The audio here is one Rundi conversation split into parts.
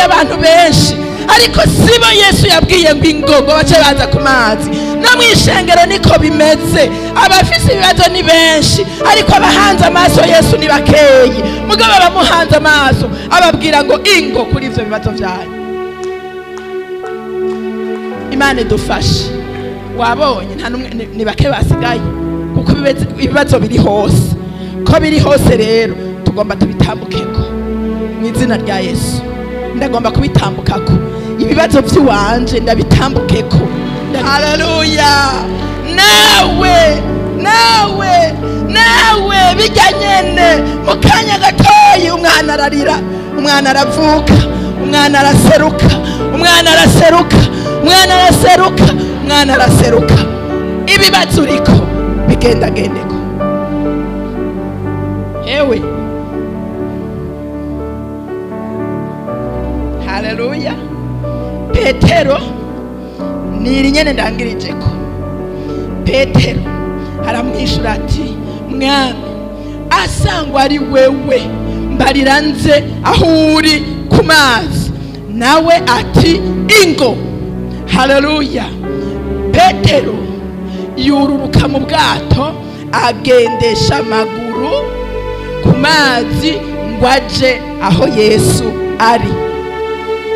huzuye abantu benshi, ariko sibo Yesu yabwiye ngo ingo bace baza ku mazi. No mwishengero niko bimeze, abafise ibibazo ni benshi, ariko abahanze amaso Yesu ni bakeyi. Mugabo bamuhanze amaso ababwira ngo ingo kuri ivyo bibazo vyanyu. Imana idufashe. Wabonye nta numwe ni bake basigaye, kuko ibibazo biri hose. Ko biri hose rero tugomba tubitambukeko mu izina rya Yesu. Ndagomba kubitambukako ibibazo vy'iwanje, ndabitambukeko. Haleluya. Nawe bijya nyene mu kanya gatoyi umwana ararira, umwana aravuka, umwana araseruka, umwana araseruka. Ibibazo uriko bigendagendeko. Ewe, haleluya. Petero niri nyene ndangirijeko. Petero aramwishura ati, mwami, asangwa ari wewe mbarira nze aho uri ku mazi. Nawe ati ingo. Haleluya. Petero yururuka mu bwato agendesha amaguru ku mazi ngo aje aho Yesu ari.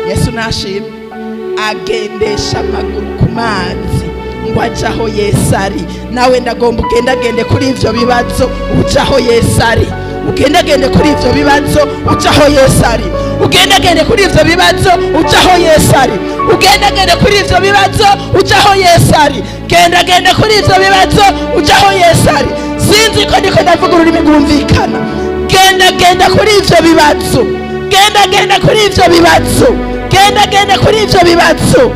Yesu nashimwe. Agendesha amaguru ku mazi ngo aje aho Yesu ari. Nawe ndagomba ugendagende kuri ivyo bibazo uja aho Yesu ari. Ugendagende kuri ivyo bibazo uja aho Yesu ari. Ugendagende kuri ivyo bibazo uja aho Yesu ari. Ugendagende kuri ivyo bibazo uja aho Yesu ari. Gendagende kuri ivyo bibazo uja aho Yesu ari. Sinzi ko ndiko ndavuga ururimi rwumvikana. Gendagende kuri ivyo bibazo. Gendagende kuri ivyo bibazo. Gendagende kuri ivyo bibazo.